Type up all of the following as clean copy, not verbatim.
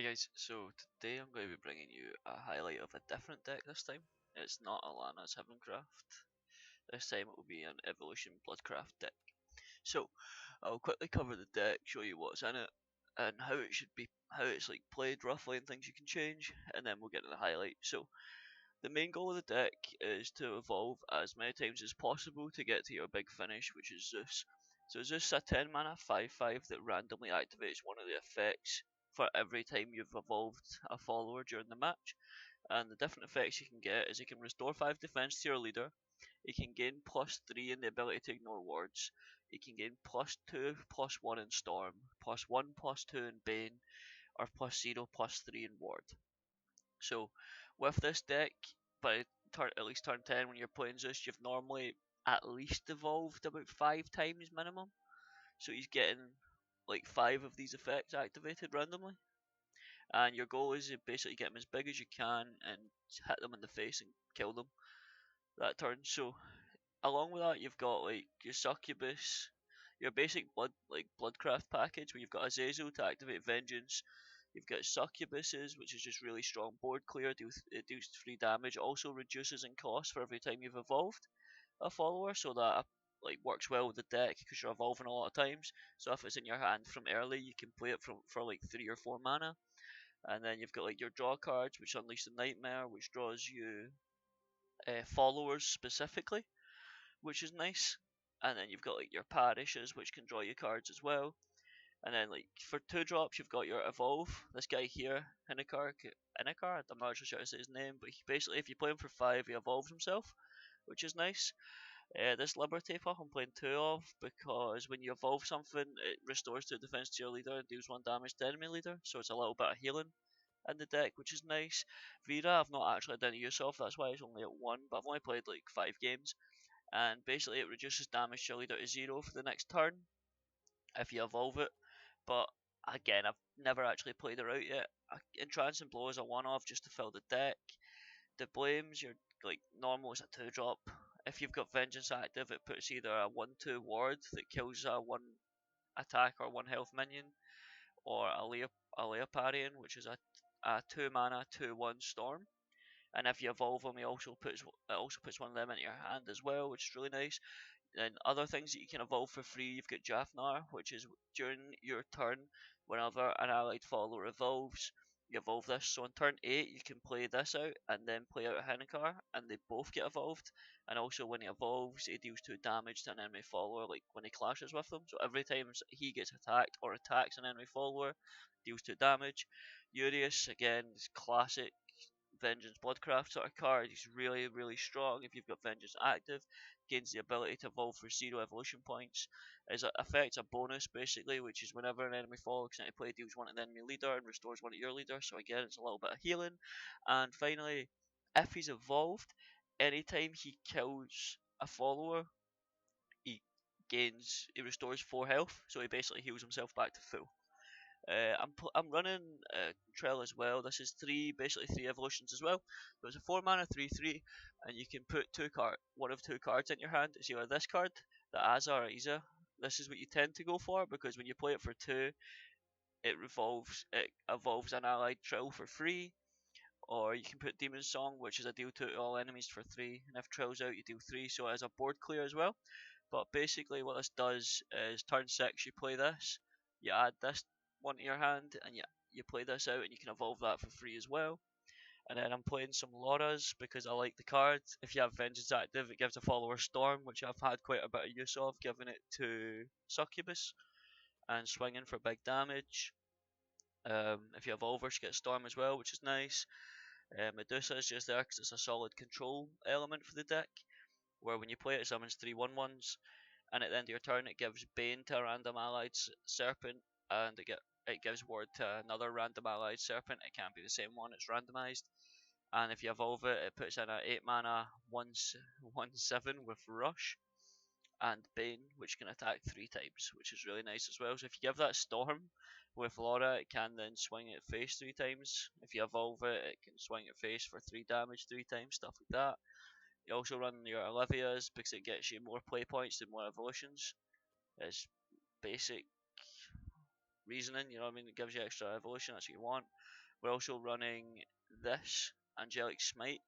Hey guys, so today I'm going to be bringing you a highlight of a different deck this time. It's not Elana's Havencraft. This time it will be an Evolution Bloodcraft deck. So I'll quickly cover the deck, show you what's in it, and how it should be, how it's like played roughly, and things you can change, and then we'll get to the highlight. So the main goal of the deck is to evolve as many times as possible to get to your big finish, which is Zeus. So Zeus is a 10 mana 5/5 that randomly activates one of the effects for every time you've evolved a follower during the match. And the different effects you can get is you can restore 5 defense to your leader, you can gain +3 in the ability to ignore wards, you can gain +2, +1 in Storm, +1, +2 in Bane, or +0, +3 in Ward. So with this deck, by at least turn 10 when you're playing Zeus, you've normally at least evolved about 5 times minimum. So he's getting like 5 of these effects activated randomly. And your goal is to basically get them as big as you can and hit them in the face and kill them that turn. So along with that, you've got like your succubus, your basic bloodcraft package where you've got Azazel to activate vengeance. You've got succubuses, which is just really strong board clear. It deals 3 damage. Also reduces in cost for every time you've evolved a follower, so that like works well with the deck because you're evolving a lot of times. So if it's in your hand from early, you can play it for like 3 or 4 mana. And then you've got like your draw cards, which unleash the nightmare, which draws you followers specifically, which is nice. And then you've got like your parishes, which can draw you cards as well. And then like for 2 drops, you've got your evolve. This guy here, Hinekar, I'm not sure how to say his name, but basically if you play him for 5, he evolves himself, which is nice. This Liberty Pup I'm playing 2 of because when you evolve something, it restores 2 defense to your leader and deals 1 damage to enemy leader, so it's a little bit of healing in the deck, which is nice. Vira I've not actually done any use of, that's why it's only at 1, but I've only played like 5 games. And basically it reduces damage to your leader to 0 for the next turn if you evolve it. But again, I've never actually played it out yet. Entrancing Blow is a one-off just to fill the deck. The Blames, you're like normal, it's a 2-drop. If you've got Vengeance active, it puts either a 1/2 ward that kills a 1 attack or 1 health minion, or a Leoparian, which is a 2 mana 2/1 Storm. And if you evolve him, it also puts one of them into your hand as well, which is really nice. And other things that you can evolve for free, you've got Jafnar, which is during your turn, whenever an allied follower evolves, you evolve this. So on turn 8, you can play this out and then play out Hinekar, and they both get evolved. And also when he evolves, he deals 2 damage to an enemy follower, like when he clashes with them. So every time he gets attacked or attacks an enemy follower, deals 2 damage. Urius, again, is classic Vengeance Bloodcraft sort of card. He's really, really strong if you've got Vengeance active. Gains the ability to evolve for 0 evolution points. His affects a bonus basically, which is whenever an enemy follower comes into play, deals 1 to the enemy leader and restores 1 to your leader. So again, it's a little bit of healing. And finally, if he's evolved, anytime he kills a follower, he he restores 4 health. So he basically heals himself back to full. I'm running Trail as well. This is basically three evolutions as well. So it's a 4 mana 3/3, and you can put one of 2 cards in your hand. It's either this card, the Azar or Iza. This is what you tend to go for because when you play it for 2, it evolves an allied Trill for free. Or you can put Demon Song, which is a deal 2 to all enemies for 3, and if Trill's out, you deal 3. So it has a board clear as well. But basically, what this does is turn 6, you play this, you add this one to your hand, and you play this out, and you can evolve that for free as well. And then I'm playing some Lauras because I like the card. If you have Vengeance active, it gives a follower Storm, which I've had quite a bit of use of, giving it to Succubus and swinging for big damage. If you have Evolvers, you get Storm as well, which is nice. Medusa is just there because it's a solid control element for the deck, where when you play it, it summons 3 1/1s, and at the end of your turn, it gives Bane to a random allied Serpent, and it gives Ward to another random allied Serpent. It can't be the same one, it's randomized. And if you evolve it, it puts in a 8 mana 1/7 with Rush and Bane, which can attack 3 times, which is really nice as well. So if you give that Storm with Laura, it can then swing it face 3 times. If you evolve it, it can swing it face for 3 damage 3 times, stuff like that. You also run your Olivia's because it gets you more play points and more evolutions. It's basic reasoning. You know what I mean? It gives you extra evolution. That's what you want. We're also running this Angelic Smite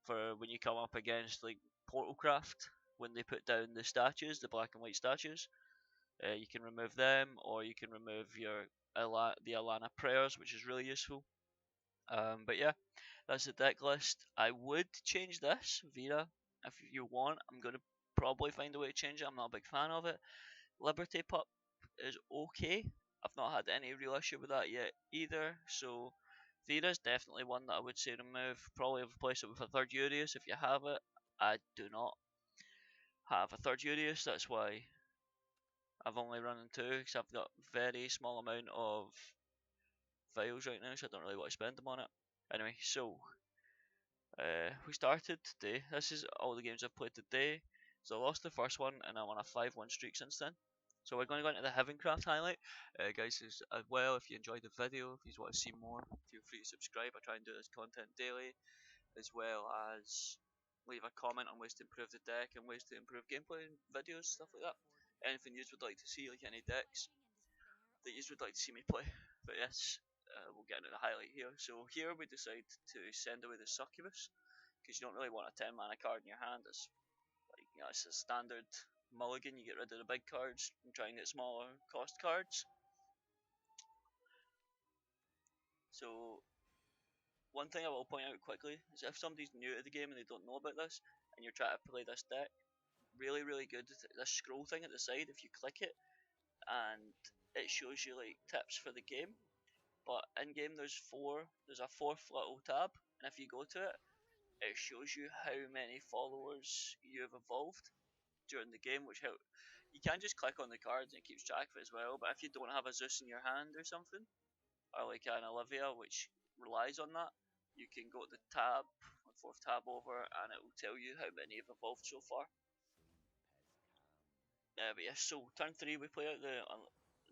for when you come up against like Portalcraft when they put down the statues, the black and white statues. You can remove them, or you can remove your the Elana prayers, which is really useful. But yeah, that's the deck list. I would change this Vera if you want. I'm gonna probably find a way to change it. I'm not a big fan of it. Liberty Pup is okay. I've not had any real issue with that yet either. So Vera's definitely one that I would say remove. Probably replace it with a third Urius if you have it. I do not have a third Urius. That's why I've only run two, because I've got very small amount of files right now, so I don't really want to spend them on it. Anyway, so we started today. This is all the games I've played today. So I lost the first one, and I'm on a 5-1 streak since then. So we're going to go into the Havencraft highlight. Guys, as well, if you enjoyed the video, if you want to see more, feel free to subscribe. I try and do this content daily, as well as leave a comment on ways to improve the deck and ways to improve gameplay and videos, stuff like that. Anything you would like to see, like any decks that you would like to see me play. But yes, we'll get into the highlight here. So here we decide to send away the Succubus, because you don't really want a 10 mana card in your hand. It's like, you know, it's a standard mulligan. You get rid of the big cards and try and get smaller cost cards. So one thing I will point out quickly is if somebody's new to the game and they don't know about this, and you're trying to play this deck, really good. This scroll thing at the side, if you click it, and it shows you like tips for the game. But in game there's a fourth little tab, and if you go to it, it shows you how many followers you've evolved during the game, which help. You can just click on the cards and it keeps track of it as well. But if you don't have a Zeus in your hand or something, or like an Olivia which relies on that, you can go to the tab, the fourth tab over, and it will tell you how many you've evolved so far. But yeah, so turn 3 we play out the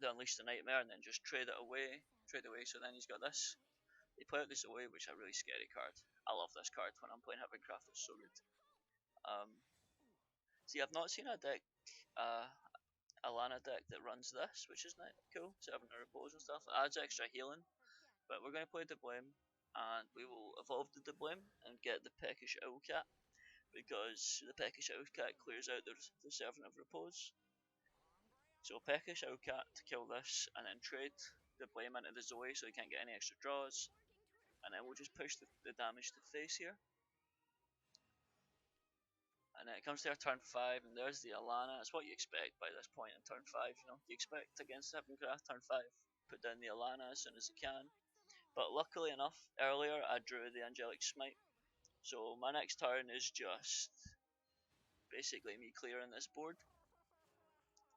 Unleash the Nightmare and then just trade away. So then he's got this. They play out this away, which is a really scary card. I love this card when I'm playing Havencraft. It's so good. See, I've not seen a deck, Elana deck that runs this, which is cool. 7 repose and stuff. It adds extra healing. But we're going to play Deblame, and we will evolve the Deblame and get the Peckish Owlcat, because the Peckish Owlcat clears out the Servant of Repose. So Peckish Owlcat to kill this, and then trade Deblame into the Zoe so he can't get any extra draws. And then we'll just push the damage to face here. And then it comes to our turn 5, and there's the Elana. It's what you expect by this point in turn 5, you know. You expect against Havencraft turn 5, put down the Elana as soon as you can. But luckily enough, earlier I drew the Angelic Smite. So my next turn is just basically me clearing this board.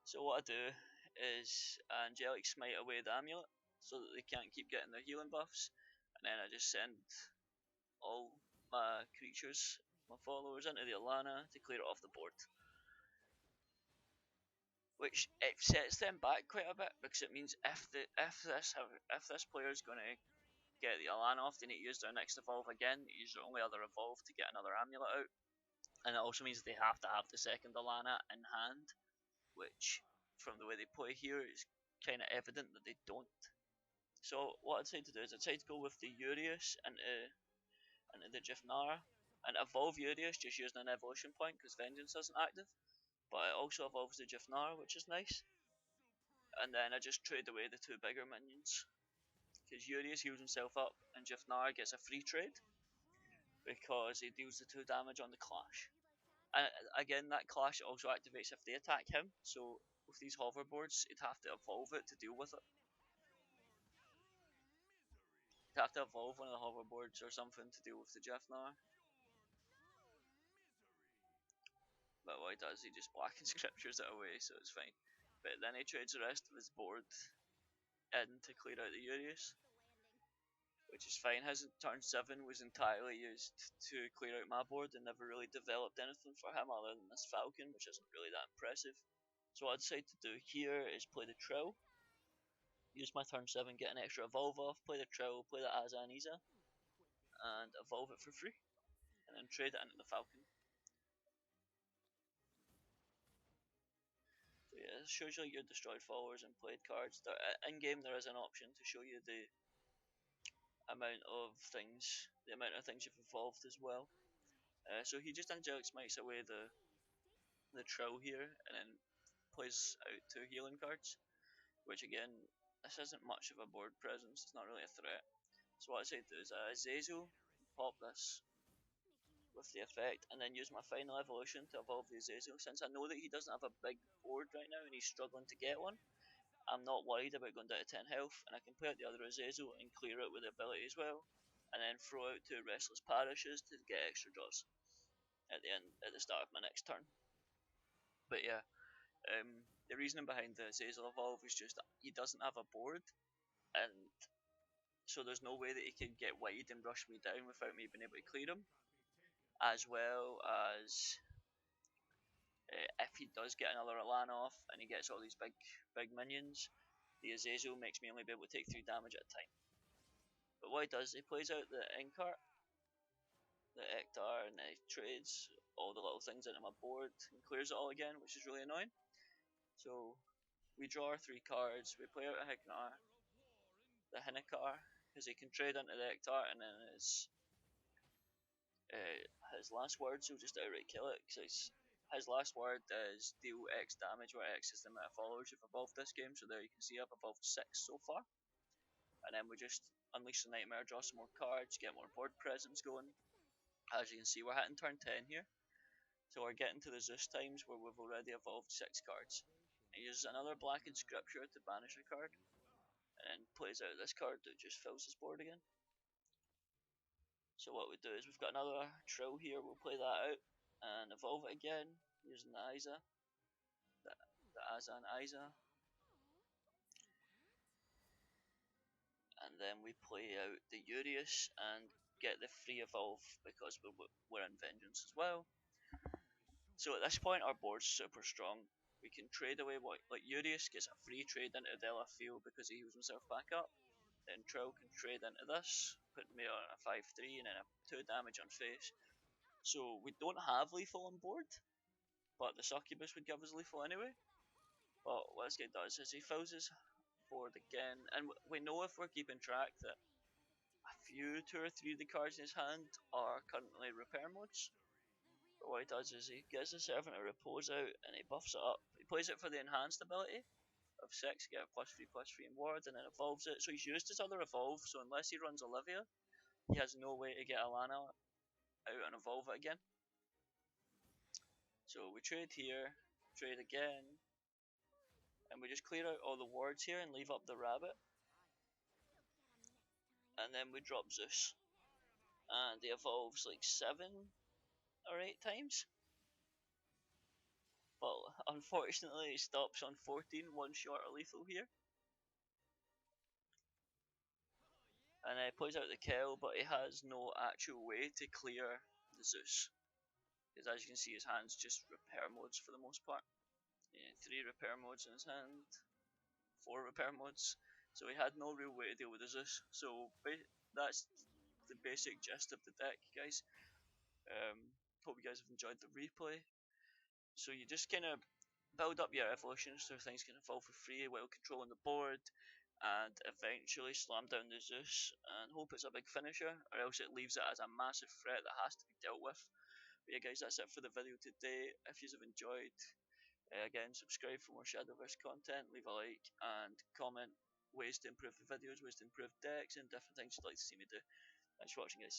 So what I do is Angelic Smite away the Amulet, so that they can't keep getting their healing buffs. And then I just send all my creatures, my followers, into the Elana to clear it off the board. Which it sets them back quite a bit, because it means if this player is going to get the Elana off, they need to use their next evolve again, use their only other evolve to get another amulet out. And it also means they have to have the second Elana in hand, which from the way they play here is kind of evident that they don't. So what I'd say to do is I'd say to go with the Urius into the Jifnara, and evolve Urius just using an evolution point because Vengeance isn't active, but it also evolves the Jifnara, which is nice. And then I just trade away the 2 bigger minions, because Urius heals himself up and Jifnara gets a free trade because he deals the 2 damage on the clash. And again, that clash also activates if they attack him, so with these hoverboards, you'd have to evolve it to deal with it. You'd have to evolve one of the hoverboards or something to deal with the Jifnar. But what he does, he just black and scriptures it away, so it's fine. But then he trades the rest of his board in to clear out the Urius, which is fine. His turn 7 was entirely used to clear out my board and never really developed anything for him other than this Falcon, which isn't really that impressive. So what I decide to do here is play the Trill, use my turn 7, get an extra evolve off, play the Trill, play the Azaniza, and evolve it for free, and then trade it into the Falcon. So But yeah, it shows you like your destroyed followers and played cards. In game there is an option to show you the the amount of things you've evolved as well. So he just angelic smites away the Trill here, and then plays out 2 healing cards, which again, this isn't much of a board presence, it's not really a threat. So what I say do is Azazel, pop this with the effect, and then use my final evolution to evolve the Azazel. Since I know that he doesn't have a big board right now and he's struggling to get one, I'm not worried about going down to 10 health, and I can play out the other Azazel and clear it with the ability as well, and then throw out 2 Restless Parishes to get extra draws at the start of my next turn. But yeah, the reasoning behind the Azazel evolve is just that he doesn't have a board, and so there's no way that he can get wide and rush me down without me being able to clear him. As well as if he does get another Elana off and he gets all these big minions, the Azazel makes me only be able to take 3 damage at a time. But what he does, he plays out the Inkart, the Ektar, and then he trades all the little things into my board and clears it all again, which is really annoying. So we draw our 3 cards, we play out a the Hinekar, because he can trade into the Ektar, and then his last words will just outright kill it, because his last word is deal X damage, where X is the amount of followers you've evolved this game. So there you can see I've evolved 6 so far. And then we just unleash the Nightmare, draw some more cards, get more board presence going. As you can see, we're hitting turn 10 here. So we're getting to the Zeus times where we've already evolved 6 cards. He uses another Blackened Scripture to banish a card, and then plays out this card that just fills his board again. So what we do is we've got another Trill here, we'll play that out and evolve it again using the Isa, the Aza and Isa. And then we play out the Urius and get the free evolve because we're in Vengeance as well. So at this point our board's super strong. We can trade away like Urius gets a free trade into Della Field because he heals himself back up. Then Trill can trade into this, putting me on a 5-3 and then a 2 damage on face. So we don't have lethal on board, but the Succubus would give us lethal anyway. But what this guy does is he fills his board again, and we know if we're keeping track that a few, 2 or 3 of the cards in his hand are currently repair modes. But what he does is he gets the Servant of Repose out and he buffs it up. He plays it for the enhanced ability of 6, get a +3/+3 in ward, and then evolves it. So he's used his other evolve, so unless he runs Olivia, he has no way to get Elana out and evolve it again. So we trade here, trade again, and we just clear out all the wards here and leave up the rabbit. And then we drop Zeus. And he evolves like 7 or 8 times. But unfortunately he stops on 14, 1 short of lethal here. And he plays out the Kel, but he has no actual way to clear the Zeus. Because as you can see, his hand's just repair modes for the most part. Yeah, 3 repair modes in his hand, 4 repair modes. So he had no real way to deal with the Zeus. So that's the basic gist of the deck, guys. Hope you guys have enjoyed the replay. So you just kind of build up your evolutions so things can evolve for free while controlling the board, and eventually slam down the Zeus and hope it's a big finisher, or else it leaves it as a massive threat that has to be dealt with. But yeah guys, that's it for the video today. If you have enjoyed, again subscribe for more Shadowverse content, leave a like and comment ways to improve the videos, ways to improve decks and different things you'd like to see me do. Thanks for watching guys.